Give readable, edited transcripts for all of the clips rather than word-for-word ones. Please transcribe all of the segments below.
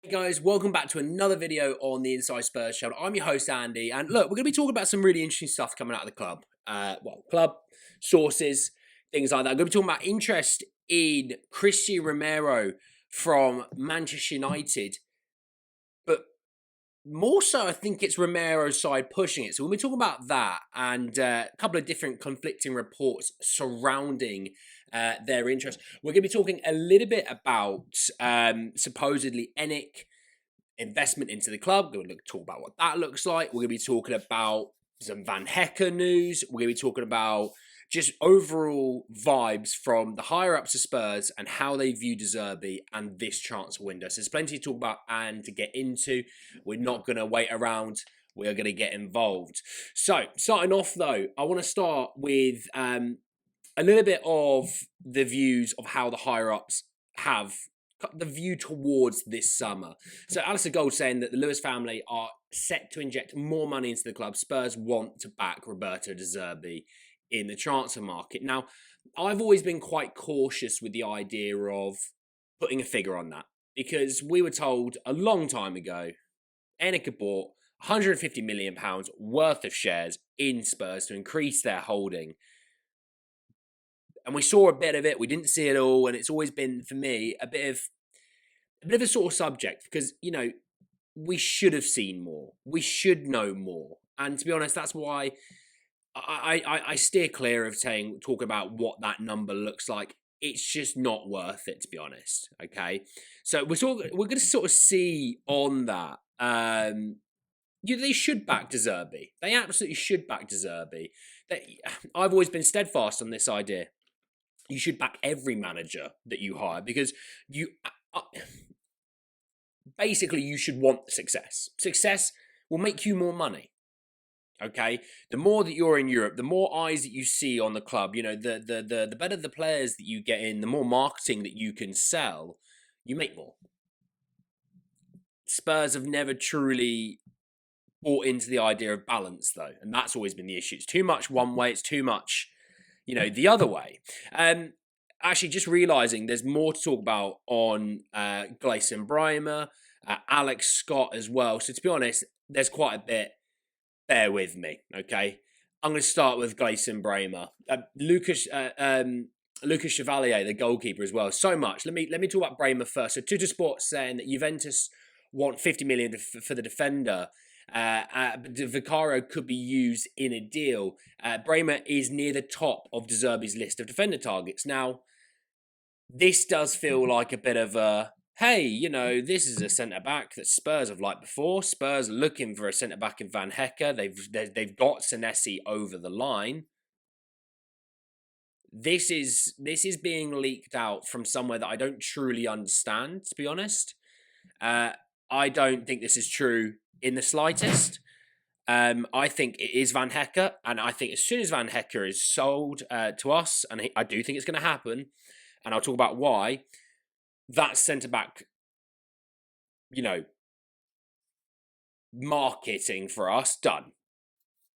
Hey guys, welcome back to another video on the Inside Spurs channel. I'm your host Andy, and look, we're going to be talking about some really interesting stuff coming out of the club. Club sources, things like that. I'm going to be talking about interest in Cristian Romero from Manchester United, but more so, I think it's Romero's side pushing it. So we'll be talking about that and a couple of different conflicting reports surrounding their interest. We're going to be talking a little bit about supposedly Enic investment into the club. We're going to talk about what that looks like. We're going to be talking about some Van Hecke news. We're going to be talking about just overall vibes from the higher ups of Spurs and how they view De Zerbi and this transfer window. So there's plenty to talk about and to get into. We're not going to wait around. We are going to get involved. So starting off though, I want to start with a little bit of the views of how the higher ups have the view towards this summer. So Alistair Gold saying that the Lewis family are set to inject more money into the club. Spurs want to back Roberto De Zerbi in the transfer market. Now, I've always been quite cautious with the idea of putting a figure on that because we were told a long time ago Enic bought £150 million worth of shares in Spurs to increase their holding. And we saw a bit of it. We didn't see it all, and it's always been for me a bit of a sort of subject because we should have seen more. We should know more, and to be honest, that's why I steer clear of talk about what that number looks like. It's just not worth it, to be honest. Okay, so we're going to sort of see on that. They should back De Zerbi. They absolutely should back De Zerbi. I've always been steadfast on this idea. You should back every manager that you hire because basically you should want success. Success will make you more money. Okay, the more that you're in Europe, the more eyes that you see on the club. The better the players that you get in, the more marketing that you can sell, you make more. Spurs have never truly bought into the idea of balance, though, and that's always been the issue. It's too much one way. It's too much the other way. Actually, just realising there's more to talk about on Gleison Bremer, Alex Scott as well. So to be honest, there's quite a bit. Bear with me, okay? I'm going to start with Gleison Bremer. Lucas Chevalier, the goalkeeper as well. So much. Let me talk about Bremer first. So Tuttosport saying that Juventus want 50 million for the defender. Vicario could be used in a deal. Bremer is near the top of De Zerbi's list of defender targets. Now, this does feel like a bit of a, hey, this is a centre-back that Spurs have liked before. Spurs are looking for a centre-back in Van Hecke. They've got Senesi over the line. This is being leaked out from somewhere that I don't truly understand, to be honest. I don't think this is true in the slightest. I think it is Van Hecke, and I think as soon as Van Hecke is sold to us, and I do think it's going to happen, and I'll talk about why, that centre-back, marketing for us, done.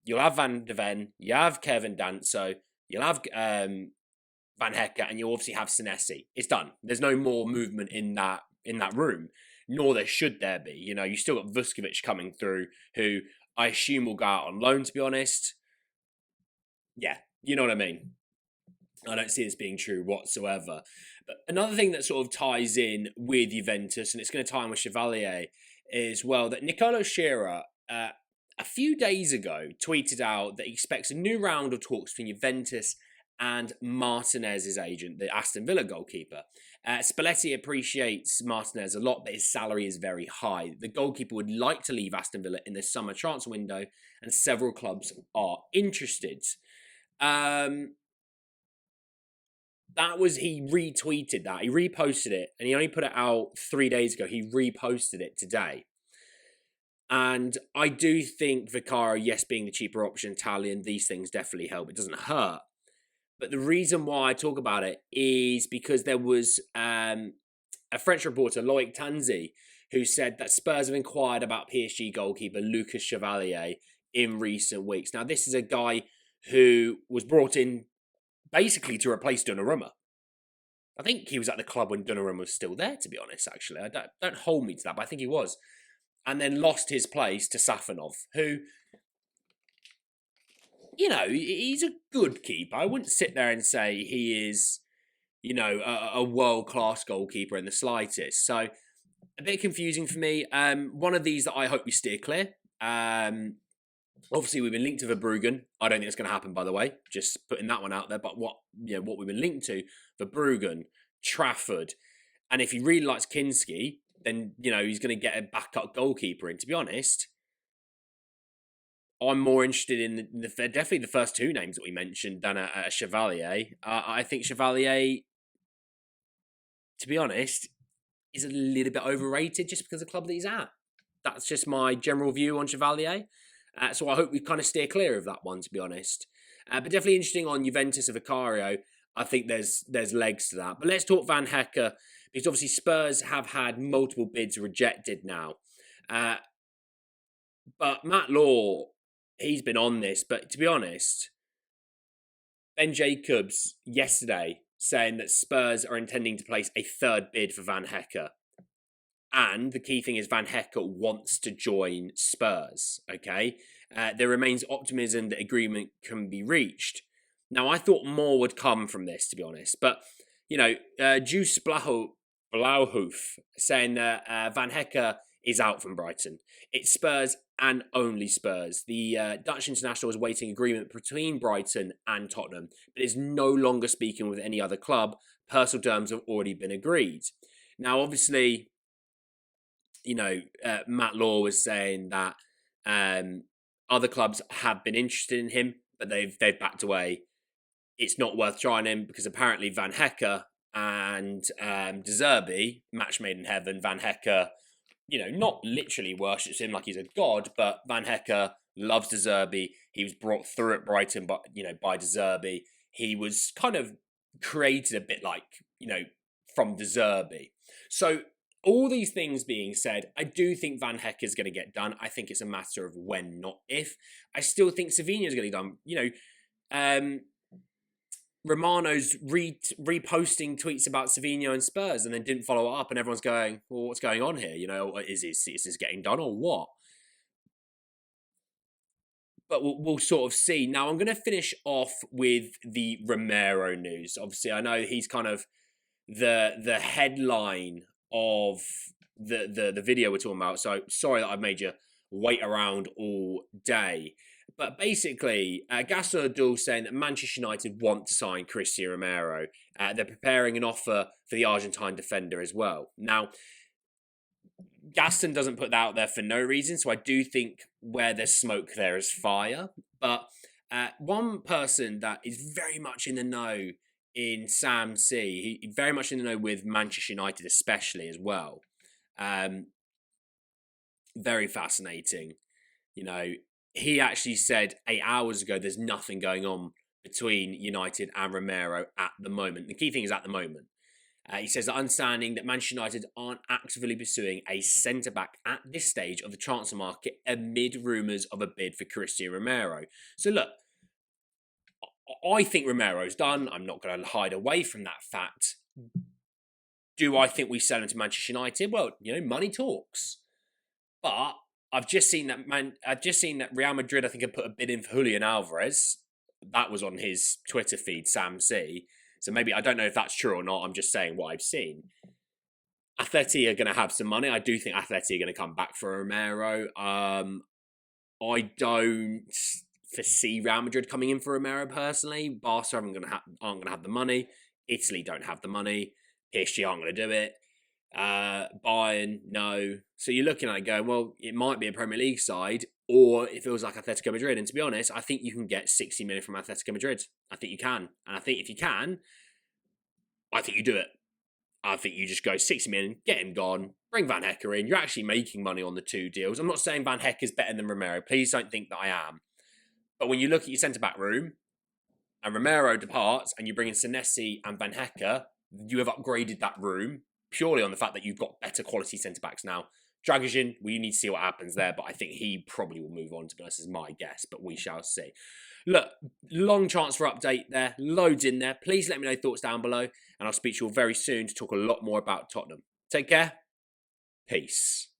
You'll have Van de Ven, you have Kevin Danso, you'll have Van Hecke, and you'll obviously have Senesi. It's done. There's no more movement in that room, nor there should there be. You still got Vuskovic coming through, who I assume will go out on loan, to be honest. Yeah, you know what I mean? I don't see this being true whatsoever. But another thing that sort of ties in with Juventus, and it's going to tie in with Chevalier, is, well, that Nicolo Shearer, a few days ago, tweeted out that he expects a new round of talks between Juventus and Martinez's agent, the Aston Villa goalkeeper. Spalletti appreciates Martinez a lot, but his salary is very high. The goalkeeper would like to leave Aston Villa in the summer transfer window, and several clubs are interested. He retweeted that. He reposted it, and he only put it out 3 days ago. He reposted it today. And I do think Vicario, yes, being the cheaper option, Italian, these things definitely help. It doesn't hurt. But the reason why I talk about it is because there was a French reporter, Loic Tanzi, who said that Spurs have inquired about PSG goalkeeper Lucas Chevalier in recent weeks. Now, this is a guy who was brought in basically to replace Donnarumma. I think he was at the club when Donnarumma was still there, to be honest, actually. I don't hold me to that, but I think he was. And then lost his place to Safanov, who, you know, he's a good keeper. I wouldn't sit there and say he is, you know, a world-class goalkeeper in the slightest. So, a bit confusing for me. One of these that I hope we steer clear. Obviously, we've been linked to Verbruggen. I don't think it's going to happen, by the way. Just putting that one out there. But what we've been linked to, Verbruggen, Trafford, and if he really likes Kinski, then he's going to get a backup goalkeeper in. To be honest, I'm more interested in definitely the first two names that we mentioned than a Chevalier. I think Chevalier, to be honest, is a little bit overrated just because of the club that he's at. That's just my general view on Chevalier. So I hope we kind of steer clear of that one, to be honest. But definitely interesting on Juventus of Vicario. I think there's legs to that. But let's talk Van Hecke, because obviously Spurs have had multiple bids rejected now. But Matt Law, he's been on this. But to be honest, Ben Jacobs yesterday saying that Spurs are intending to place a third bid for Van Hecke. And the key thing is Van Hecke wants to join Spurs, okay? There remains optimism that agreement can be reached. Now, I thought more would come from this, to be honest. But, Juice Blauhof saying that Van Hecke is out from Brighton. It's Spurs and only Spurs. The Dutch international is waiting agreement between Brighton and Tottenham, but is no longer speaking with any other club. Personal terms have already been agreed. Now, obviously, Matt Law was saying that other clubs have been interested in him, but they've backed away. It's not worth trying him because apparently Van Hecke and De Zerbi, match made in heaven. Van Hecke, not literally worships him like he's a god, but Van Hecke loves De Zerbi. He was brought through at Brighton, by De Zerbi. He was kind of created a bit like, from De Zerbi. So all these things being said, I do think Van Hecke is going to get done. I think it's a matter of when, not if. I still think Savinho is going to get done. Romano's reposting tweets about Savinho and Spurs and then didn't follow it up, and everyone's going, well, what's going on here? Is this getting done or what? But we'll sort of see. Now, I'm going to finish off with the Romero news. Obviously, I know he's kind of the headline of the video we're talking about. So sorry that I've made you wait around all day. But basically, Gaston saying that Manchester United want to sign Cristian Romero. They're preparing an offer for the Argentine defender as well. Now, Gaston doesn't put that out there for no reason, so I do think where there's smoke, there is fire. But one person that is very much in the know in Sam C, he very much in the know with Manchester United especially as well. Very fascinating. He actually said 8 hours ago there's nothing going on between United and Romero at the moment. The key thing is at the moment. He says that understanding that Manchester United aren't actively pursuing a centre-back at this stage of the transfer market amid rumours of a bid for Cristian Romero. So look, I think Romero's done. I'm not going to hide away from that fact. Do I think we sell him to Manchester United? Well, money talks. But I've just seen that Real Madrid, I think, had put a bid in for Julian Alvarez. That was on his Twitter feed, Sam C. So maybe, I don't know if that's true or not. I'm just saying what I've seen. Atleti are going to have some money. I do think Atleti are going to come back for Romero. I don't foresee Real Madrid coming in for Romero personally. Barca aren't going to have the money. Italy don't have the money. PSG aren't going to do it. Bayern, no. So you're looking at it going, well, it might be a Premier League side, or it feels like Atletico Madrid. And to be honest, I think you can get 60 million from Atletico Madrid. I think you can. And I think if you can, I think you do it. I think you just go 60 million, get him gone, bring Van Hecke in. You're actually making money on the two deals. I'm not saying Van Hecke is better than Romero. Please don't think that I am. But when you look at your centre-back room, and Romero departs, and you bring in Senesi and Van Hecke, you have upgraded that room purely on the fact that you've got better quality centre-backs now. Dragoshin, we need to see what happens there, but I think he probably will move on, to be honest, is my guess, but we shall see. Look, long chance for update there, loads in there. Please let me know your thoughts down below, and I'll speak to you all very soon to talk a lot more about Tottenham. Take care. Peace.